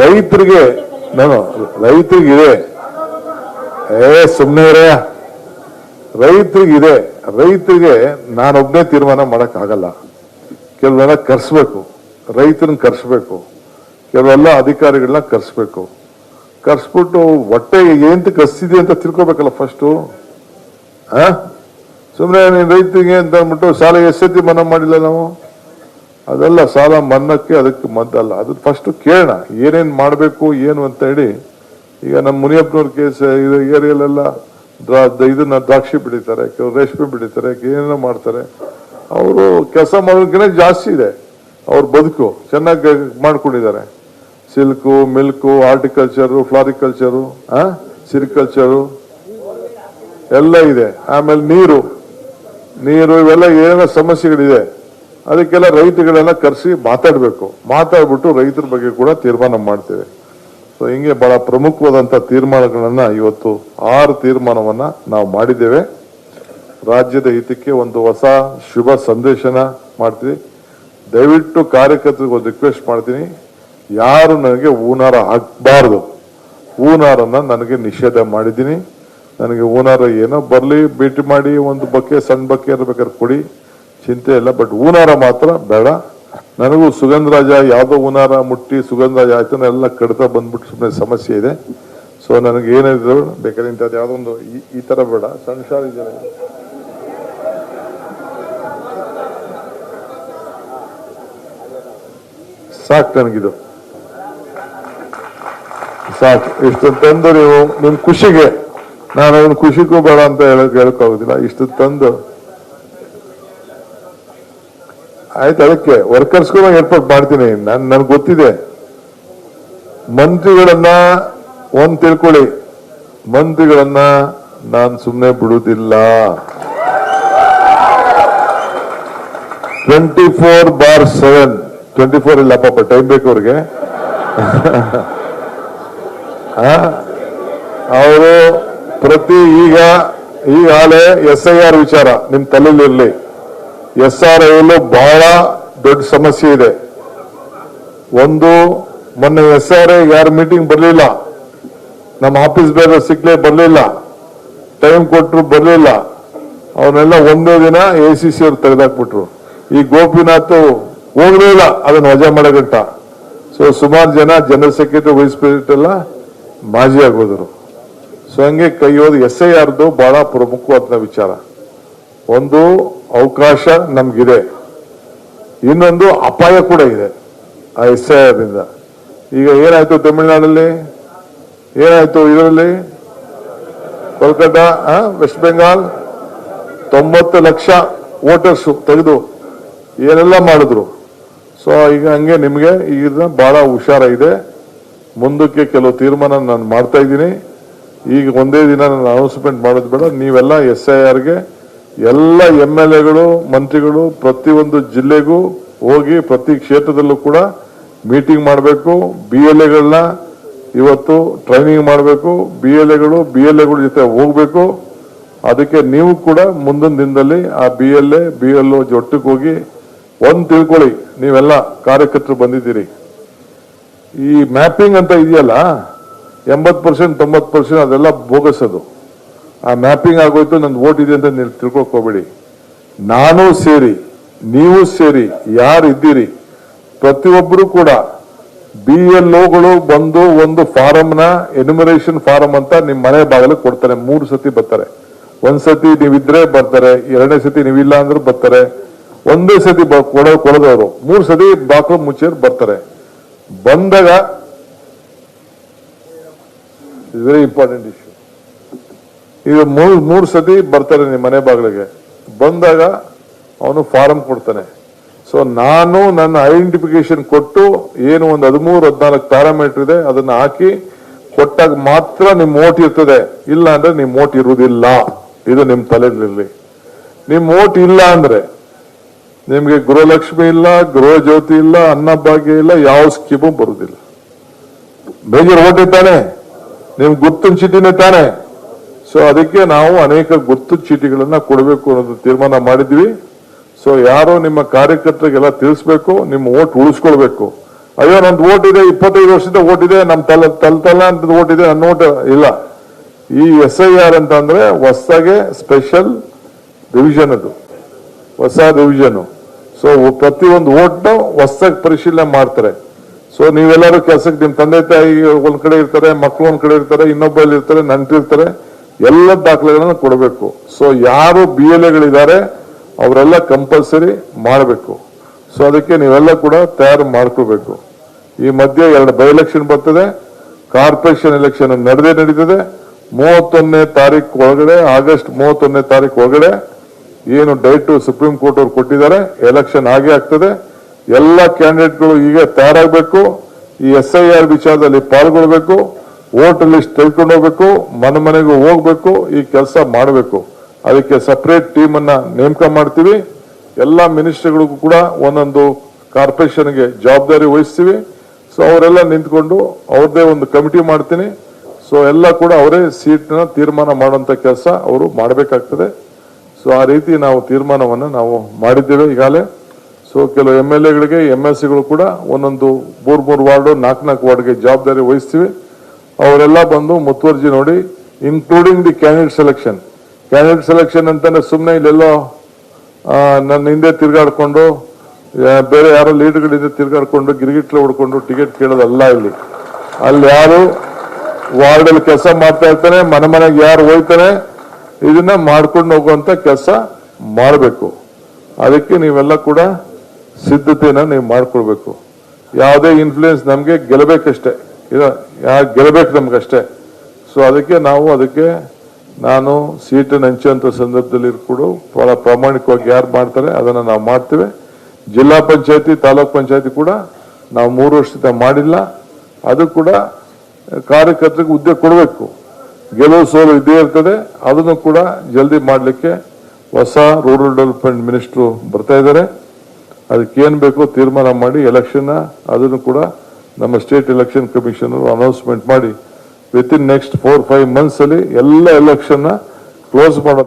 ರೈತರಿಗೆ ನಾನು ರೈತರಿಗಿದೆ ಸುಮ್ಮನೆ ಇರೇ ರೈತರಿಗಿದೆ ರೈತರಿಗೆ ನಾನೊಬ್ಬನೇ ತೀರ್ಮಾನ ಮಾಡಕ್ ಆಗಲ್ಲ. ಕೆಲವೆಲ್ಲ ಕರ್ಸ್ಬೇಕು, ರೈತರನ್ನ ಕರ್ಸ್ಬೇಕು, ಕೆಲವೆಲ್ಲ ಅಧಿಕಾರಿಗಳನ್ನ ಕರ್ಸ್ಬೇಕು. ಕರ್ಸ್ಬಿಟ್ಟು ಹೊಟ್ಟೆ ಏಂತ ಕರ್ಸಿದೆ ಅಂತ ತಿಳ್ಕೊಬೇಕಲ್ಲ ಫಸ್ಟು. ಸುಮ್ಮನೆ ನೀನ್ ರೈತರಿಗೆ ಅಂತ ಅಂದ್ಬಿಟ್ಟು ಸಾಲ ಎಷ್ಟು ಸತಿ ಮನ್ನಾ ಮಾಡಿಲ್ಲ ನಾವು? ಅದೆಲ್ಲ ಸಾಲ ಮನ್ನಕ್ಕೆ ಅದಕ್ಕೆ ಮದ್ದಲ್ಲ. ಅದು ಫಸ್ಟ್ ಕೇಳೋಣ ಏನೇನ್ ಮಾಡ್ಬೇಕು ಏನು ಅಂತ ಹೇಳಿ. ಈಗ ನಮ್ಮ ಮುನಿಯಪ್ಪನವ್ರ ಕೇಸ್ ಏರಿಯಲ್ಲೆಲ್ಲ ಇದನ್ನ ದ್ರಾಕ್ಷಿ ಬೆಳೀತಾರೆ, ಕೆಲವು ರೇಷ್ಮೆ ಬೆಳೀತಾರೆ, ಏನೇನೋ ಮಾಡ್ತಾರೆ. ಅವರು ಕೆಲಸ ಮಾಡೋದಕ್ಕಿಂತ ಜಾಸ್ತಿ ಇದೆ ಅವ್ರ ಬದುಕು. ಚೆನ್ನಾಗಿ ಮಾಡ್ಕೊಂಡಿದ್ದಾರೆ. ಸಿಲ್ಕು, ಮಿಲ್ಕು, ಹಾರ್ಟಿಕಲ್ಚರು, ಫ್ಲಾರಿಕಲ್ಚರು, ಸಿರಿಕಲ್ಚರು ಎಲ್ಲ ಇದೆ. ಆಮೇಲೆ ನೀರು ಇವೆಲ್ಲ ಏನೋ ಸಮಸ್ಯೆಗಳಿದೆ. ಅದಕ್ಕೆಲ್ಲ ರೈತಗಳೆಲ್ಲ ಕರೆಸಿ ಮಾತಾಡ್ಬಿಟ್ಟು ರೈತರ ಬಗ್ಗೆ ಕೂಡ ತೀರ್ಮಾನ ಮಾಡ್ತೇವೆ. ಸೊ ಹಿಂಗೆ ಬಹಳ ಪ್ರಮುಖವಾದಂತ ತೀರ್ಮಾನಗಳನ್ನ ಇವತ್ತು 6 ತೀರ್ಮಾನವನ್ನ ನಾವು ಮಾಡಿದ್ದೇವೆ. ರಾಜ್ಯದ ಹಿತಕ್ಕೆ ಒಂದು ಹೊಸ ಶುಭ ಸಂದೇಶನ ಮಾಡ್ತೀವಿ. ದಯವಿಟ್ಟು ಕಾರ್ಯಕರ್ತರಿಗೆ ಒಂದು ರಿಕ್ವೆಸ್ಟ್ ಮಾಡ್ತೀನಿ, ಯಾರು ನನಗೆ ಹೂನಾರ ಹಾಕಬಾರ್ದು. ಹೂನಾರನ್ನ ನನಗೆ ನಿಷೇಧ ಮಾಡಿದ್ದೀನಿ. ನನಗೆ ಹೂನಾರ ಏನೋ ಬರ್ಲಿ, ಭೇಟಿ ಮಾಡಿ ಒಂದು ಬಕ್ಕೆ ಸಣ್ಣ ಬಕ್ಕೆ ಇರ್ಬೇಕಾದ್ರೆ ಕೊಡಿ, ಚಿಂತೆ ಇಲ್ಲ. ಬಟ್ ಹೂನಾರ ಮಾತ್ರ ಬೇಡ. ನನಗೂ ಸುಗಂಧರಾಜ ಯಾವ್ದೋ ಹೂನಾರ ಮುಟ್ಟಿ ಸುಗಂಧರಾಜ ಆಯ್ತಾನೆ ಎಲ್ಲ ಕಡಿತ ಬಂದ್ಬಿಟ್ಟು ಸುಮ್ಮನೆ ಸಮಸ್ಯೆ ಇದೆ. ಸೊ ನನಗೆ ಏನಿದ್ರು ಬೇಕಾದ್ರೆ ಇಂಥದ್ದು ಯಾವ್ದೋ ಒಂದು ಈ ತರ ಬೇಡ. ಸಣ್ಣ ಶಾಲೆ ಇದೆ ಸಾಕು, ನನಗಿದು ಸಾಕು. ಇಷ್ಟು ತಂದು ನೀವು ನಿಮ್ ಖುಷಿಗೆ, ನಾನು ಅದನ್ನ ಖುಷಿಗೂ ಬೇಡ ಅಂತ ಹೇಳಕ್ಕಾಗುದಿಲ್ಲ. ಇಷ್ಟು ತಂದು ಆಯ್ತು, ಅದಕ್ಕೆ ವರ್ಕರ್ಸ್ಗೂ ಏರ್ಪಾಟ್ ಮಾಡ್ತೀನಿ. ನನ್ಗೆ ಗೊತ್ತಿದೆ. ಮಂತ್ರಿಗಳನ್ನ ಒಂದ್ ತಿಳ್ಕೊಳ್ಳಿ, ಮಂತ್ರಿಗಳನ್ನ ನಾನು ಸುಮ್ಮನೆ ಬಿಡುವುದಿಲ್ಲ. 24/7 24 ಇಲ್ಲ ಪಾಪ, ಟೈಮ್ ಬೇಕು ಅವ್ರಿಗೆ. ಅವರು ಈಗಾಗಲೇ SIR ವಿಚಾರ ನಿಮ್ ತಲೆಯಲ್ಲಿರ್ಲಿ. SRI ಬಹಳ ದೊಡ್ಡ ಸಮಸ್ಯೆ ಇದೆ. ಮೊನ್ನೆ SRI ಯಾರು ಮೀಟಿಂಗ್ ಬರ್ಲಿಲ್ಲ, ನಮ್ಮ ಆಫೀಸ್ ಬೇರೆ ಸಿಕ್ಲೇ ಬರ್ಲಿಲ್ಲ, ಟೈಮ್ ಕೊಟ್ಟರು ಬರ್ಲಿಲ್ಲ. ಅವನ್ನೆಲ್ಲ ಒಂದೇ ದಿನ ACC ಅವ್ರು ತೆಗೆದಾಕ್ಬಿಟ್ರು. ಈ ಗೋಪಿನಾಥ್ ಹೋಗ್ಲೇ ಇಲ್ಲ ಅದನ್ನ ವಜಾ ಮಾಡಗಂಟ. ಸೊ ಸುಮಾರು ಜನ ಜನರಲ್ ಸೆಕ್ರೆಟರಿ, ವೈಸ್ ಪ್ರೆಸಿಡೆಂಟ್ ಎಲ್ಲ ಮಾಜಿ ಆಗೋದ್ರು. ಸೊ ಹಂಗೆ ಕೈಯೋದು SIRದು ಬಹಳ ಪ್ರಮುಖವಾದ ವಿಚಾರ. ಒಂದು ಅವಕಾಶ ನಮ್ಗಿದೆ, ಇನ್ನೊಂದು ಅಪಾಯ ಕೂಡ ಇದೆ ಆ SIR ನಿಂದ. ಈಗ ಏನಾಯ್ತು ತಮಿಳುನಾಡಲ್ಲಿ, ಏನಾಯ್ತು ಇದರಲ್ಲಿ, ಕೋಲ್ಕತ್ತಾ, ವೆಸ್ಟ್ ಬೆಂಗಾಲ್ 90 ಲಕ್ಷ ವೋಟರ್ಸ್ ತೆಗೆದು ಏನೆಲ್ಲ ಮಾಡಿದ್ರು. ಸೊ ಈಗ ಹಂಗೆ ನಿಮ್ಗೆ ಈಗ ಬಹಳ ಹುಷಾರ ಇದೆ. ಮುಂದಕ್ಕೆ ಕೆಲವು ತೀರ್ಮಾನ ನಾನು ಮಾಡ್ತಾ ಇದ್ದೀನಿ. ಈಗ ಒಂದೇ ದಿನ ನಾನು ಅನೌನ್ಸ್ಮೆಂಟ್ ಮಾಡೋದು ಬೇಡ. ನೀವೆಲ್ಲ SIRಗೆ ಎಲ್ಲ MLAಗಳು, ಮಂತ್ರಿಗಳು ಪ್ರತಿಯೊಂದು ಜಿಲ್ಲೆಗೂ ಹೋಗಿ ಪ್ರತಿ ಕ್ಷೇತ್ರದಲ್ಲೂ ಕೂಡ ಮೀಟಿಂಗ್ ಮಾಡಬೇಕು. BLAಗಳನ್ನ ಇವತ್ತು ಟ್ರೈನಿಂಗ್ ಮಾಡಬೇಕು. BLAಗಳ ಜೊತೆ ಹೋಗ್ಬೇಕು. ಅದಕ್ಕೆ ನೀವು ಕೂಡ ಮುಂದಿನ ದಿನದಲ್ಲಿ ಆ BLO ಒಟ್ಟಿಗೆ ಹೋಗಿ ಒಂದ್ ತಿಳ್ಕೊಳ್ಳಿ, ನೀವೆಲ್ಲ ಕಾರ್ಯಕರ್ತರು ಬಂದಿದ್ದೀರಿ. ಈ ಮ್ಯಾಪಿಂಗ್ ಅಂತ ಇದೆಯಲ್ಲ, 80% 90% ಅದೆಲ್ಲ ಬೋಗಸದು. ಆ ಮ್ಯಾಪಿಂಗ್ ಆಗೋಯ್ತು, ನಂದು ವೋಟ್ ಇದೆ ಅಂತ ನೀವು ತಿಳ್ಕೊಕ್ ಹೋಗ್ಬೇಡಿ. ನಾನು ಸೇರಿ, ನೀವು ಸೇರಿ, ಯಾರು ಇದ್ದೀರಿ ಪ್ರತಿಯೊಬ್ಬರು ಕೂಡ BLOಗಳು ಬಂದು ಒಂದು ಫಾರಮ್ನ ಎನ್ಯುಮರೇಷನ್ ಫಾರಂ ಅಂತ ನಿಮ್ ಮನೆ ಬಾಗಿಲಿಗೆ ಕೊಡ್ತಾರೆ. 3 ಸತಿ ಬರ್ತಾರೆ. ಒಂದ್ಸತಿ ನೀವಿದ್ರೆ ಬರ್ತಾರೆ, 2ನೇ ಸತಿ ನೀವಿಲ್ಲ ಅಂದ್ರೆ ಬರ್ತಾರೆ, ಒಂದೇ ಸತಿ ಕೊಡದವರು 3 ಸತಿ ಬಾಕ್ಲು ಮುಚ್ಚೇರ್ ಬರ್ತಾರೆ. ಬಂದಾಗ ವೆರಿ ಇಂಪಾರ್ಟೆಂಟ್ ಇಶ್ಯೂ. ಇದು 3 ಸತಿ ಬರ್ತಾರೆ ನಿಮ್ಮ ಮನೆ ಬಾಗಿಲಿಗೆ. ಬಂದಾಗ ಅವನು ಫಾರಂ ಕೊಡ್ತಾನೆ. ಸೊ ನಾನು ನನ್ನ ಐಡೆಂಟಿಫಿಕೇಶನ್ ಕೊಟ್ಟು ಏನು ಒಂದು 13-14 ಪ್ಯಾರಾಮೀಟರ್ ಇದೆ ಅದನ್ನ ಹಾಕಿ ಕೊಟ್ಟಾಗ ಮಾತ್ರ ನಿಮ್ ಓಟ್ ಇರ್ತದೆ. ಇಲ್ಲ ಅಂದ್ರೆ ನಿಮ್ ಓಟ್ ಇರುವುದಿಲ್ಲ. ಇದು ನಿಮ್ ತಲೆಯಲ್ಲಿ. ನಿಮ್ ಓಟ್ ಇಲ್ಲ ಅಂದ್ರೆ ನಿಮ್ಗೆ ಗೃಹಲಕ್ಷ್ಮಿ ಇಲ್ಲ, ಗೃಹ ಜ್ಯೋತಿ ಇಲ್ಲ, ಅನ್ನಭಾಗ್ಯ ಇಲ್ಲ, ಯಾವ ಸ್ಕೀಮು ಬರುವುದಿಲ್ಲ. ಮೇಜರ್ ಓಟ್ ತಾನೆ, ನಿಮ್ ಗುರ್ತಿನ ಚೀಟಿನೇ ತಾನೆ. ಸೊ ಅದಕ್ಕೆ ನಾವು ಅನೇಕ ಗುರ್ತು ಚೀಟಿಗಳನ್ನ ಕೊಡಬೇಕು ಅನ್ನೋದು ತೀರ್ಮಾನ ಮಾಡಿದ್ವಿ. ಸೊ ಯಾರೋ ನಿಮ್ಮ ಕಾರ್ಯಕರ್ತರಿಗೆಲ್ಲ ತಿಳಿಸ್ಬೇಕು, ನಿಮ್ಮ ಓಟ್ ಉಳಿಸ್ಕೊಳ್ಬೇಕು. ಅಯ್ಯೋ ನಂದು ಓಟ್ ಇದೆ, 25 ವರ್ಷದ ಓಟ್ ಇದೆ, ನಮ್ಮ ತಲ ಅಂತ ಓಟ್ ಇದೆ, ನನ್ನ ಓಟ್ ಇಲ್ಲ. ಈ SIR ಅಂತಂದ್ರೆ ಹೊಸದಾಗೆ ಸ್ಪೆಷಲ್ ರಿವಿಷನ್, ಅದು ಹೊಸ ರಿವಿಷನ್. ಸೊ ಪ್ರತಿಯೊಂದು ಓಟ್ನ ಹೊಸದಾಗಿ ಪರಿಶೀಲನೆ ಮಾಡ್ತಾರೆ. ಸೊ ನೀವೆಲ್ಲರೂ ಕೆಲಸಕ್ಕೆ ನಿಮ್ ತಂದೆ ತಾಯಿ ಒಂದ್ ಕಡೆ ಇರ್ತಾರೆ, ಮಕ್ಕಳು ಒಂದ್ ಕಡೆ ಇರ್ತಾರೆ, ಇನ್ನೊಬ್ಬಲ್ಲಿ ಇರ್ತಾರೆ, ನಂಟಿರ್ತಾರೆ, ಎಲ್ಲ ದಾಖಲೆಗಳನ್ನು ಕೊಡಬೇಕು. ಸೊ ಯಾರು BLAಗಳಿದ್ದಾರೆ ಅವರೆಲ್ಲ ಕಂಪಲ್ಸರಿ ಮಾಡಬೇಕು. ಸೊ ಅದಕ್ಕೆ ನೀವೆಲ್ಲ ಕೂಡ ತಯಾರು ಮಾಡ್ಕೋಬೇಕು. ಈ ಮಧ್ಯೆ 2 ಬೈ ಎಲೆಕ್ಷನ್ ಬರ್ತದೆ, ಕಾರ್ಪೊರೇಷನ್ ಎಲೆಕ್ಷನ್ ನಡೀತದೆ. 31ನೇ ತಾರೀಕು ಒಳಗಡೆ, ಆಗಸ್ಟ್ 31ನೇ ತಾರೀಕು ಒಳಗಡೆ ಏನು ಡೇಟ್ ಸುಪ್ರೀಂ ಕೋರ್ಟ್ ಅವರು ಕೊಟ್ಟಿದ್ದಾರೆ, ಎಲೆಕ್ಷನ್ ಆಗೇ ಆಗ್ತದೆ. ಎಲ್ಲ ಕ್ಯಾಂಡಿಡೇಟ್ಗಳು ಈಗ ತಯಾರಾಗಬೇಕು. ಈ SIR ವಿಚಾರದಲ್ಲಿ ಪಾಲ್ಗೊಳ್ಬೇಕು, ವೋಟರ್ ಲಿಸ್ಟ್ ತೆಗೆದುಕೊಂಡು ಹೋಗ್ಬೇಕು, ಮನೆಗೂ ಹೋಗ್ಬೇಕು, ಈ ಕೆಲಸ ಮಾಡಬೇಕು. ಅದಕ್ಕೆ ಸಪರೇಟ್ ಟೀಮ್ ಅನ್ನ ನೇಮಕ ಮಾಡ್ತೀವಿ. ಎಲ್ಲ ಮಿನಿಸ್ಟರ್ಗಳಿಗೂ ಕೂಡ ಒಂದೊಂದು ಕಾರ್ಪೊರೇಷನ್ಗೆ ಜವಾಬ್ದಾರಿ ವಹಿಸ್ತೀವಿ. ಸೊ ಅವರೆಲ್ಲ ನಿಂತ್ಕೊಂಡು ಅವ್ರದ್ದೇ ಒಂದು ಕಮಿಟಿ ಮಾಡ್ತೀನಿ. ಸೊ ಎಲ್ಲ ಕೂಡ ಅವರೇ ಸೀಟ್ನ ತೀರ್ಮಾನ ಮಾಡುವಂತ ಕೆಲಸ ಅವರು ಮಾಡಬೇಕಾಗ್ತದೆ. ಸೊ ಆ ರೀತಿ ನಾವು ತೀರ್ಮಾನವನ್ನು ನಾವು ಮಾಡಿದ್ದೇವೆ ಈಗಾಗಲೇ. ಸೊ ಕೆಲವು MLAಗಳಿಗೆ MLCಗಳು ಕೂಡ ಒಂದೊಂದು 3 ವಾರ್ಡು 4 ವಾರ್ಡ್ಗೆ ಜವಾಬ್ದಾರಿ ವಹಿಸ್ತೀವಿ. ಅವರೆಲ್ಲ ಬಂದು ಮುತುವರ್ಜಿ ನೋಡಿ, ಇನ್ಕ್ಲೂಡಿಂಗ್ ದಿ ಕ್ಯಾಂಡಿಡೇಟ್ ಸೆಲೆಕ್ಷನ್ ಅಂತಂದ್ರೆ ಸುಮ್ಮನೆ ಇಲ್ಲೆಲ್ಲೋ ನನ್ನ ಹಿಂದೆ ತಿರ್ಗಾಡ್ಕೊಂಡು ಬೇರೆ ಯಾರೋ ಲೀಡರ್ಗಳಿಂದ ತಿರ್ಗಾಡ್ಕೊಂಡು ಗಿರಿಗಿಟ್ಲೆ ಹೊಡ್ಕೊಂಡು ಟಿಕೆಟ್ ಕೇಳೋದಲ್ಲ. ಅಲ್ಲಿ ಯಾರು ವಾರ್ಡಲ್ಲಿ ಕೆಲಸ ಮಾಡ್ತಾ ಇರ್ತಾನೆ, ಮನೆಗೆ ಯಾರು ಹೋಯ್ತಾನೆ, ಇದನ್ನ ಮಾಡ್ಕೊಂಡು ಹೋಗುವಂತ ಕೆಲಸ ಮಾಡಬೇಕು. ಅದಕ್ಕೆ ನೀವೆಲ್ಲ ಕೂಡ ಸಿದ್ಧತೆಯನ್ನ ನೀವು ಮಾಡ್ಕೊಳ್ಬೇಕು. ಯಾವುದೇ ಇನ್ಫ್ಲೂಯೆನ್ಸ್ ನಮ್ಗೆ ಗೆಲ್ಲಬೇಕಷ್ಟೇ, ಗೆಲ್ಲಬೇಕು ನಮ್ಗಷ್ಟೇ. ಸೊ ಅದಕ್ಕೆ ನಾನು ಸೀಟನ್ನು ಹಂಚುವಂತ ಸಂದರ್ಭದಲ್ಲಿ ಕೂಡ ಬಹಳ ಪ್ರಾಮಾಣಿಕವಾಗಿ ಯಾರು ಮಾಡ್ತಾರೆ ಅದನ್ನ ನಾವು ಮಾಡ್ತೇವೆ. ಜಿಲ್ಲಾ ಪಂಚಾಯತಿ, ತಾಲೂಕ್ ಪಂಚಾಯತಿ ಕೂಡ ನಾವು 3 ವರ್ಷದಿಂದ ಮಾಡಿಲ್ಲ. ಅದು ಕೂಡ ಕಾರ್ಯಕರ್ತರಿಗೆ ಹುದ್ದೆ ಕೊಡಬೇಕು. ಗೆಲುವು ಸೋಲು ಇದ್ದೇ ಇರ್ತದೆ. ಅದನ್ನು ಕೂಡ ಜಲ್ದಿ ಮಾಡಲಿಕ್ಕೆ ಹೊಸ ರೂರಲ್ ಡೆವಲಪ್ಮೆಂಟ್ ಮಿನಿಸ್ಟ್ರು ಬರ್ತಾ ಇದ್ದಾರೆ. ಅದಕ್ಕೇನು ಬೇಕೋ ತೀರ್ಮಾನ ಮಾಡಿ ಎಲೆಕ್ಷನ್ ಅದನ್ನು ಕೂಡ ನಮ್ಮ ಸ್ಟೇಟ್ ಎಲೆಕ್ಷನ್ ಕಮಿಷನ್ ಅನೌನ್ಸ್ಮೆಂಟ್ ಮಾಡಿ ವಿತಿನ್ ನೆಕ್ಸ್ಟ್ 4-5 ಮಂತ್ಸ್ ಅಲ್ಲಿ ಎಲ್ಲ ಎಲೆಕ್ಷನ್ ಕ್ಲೋಸ್ ಮಾಡೋ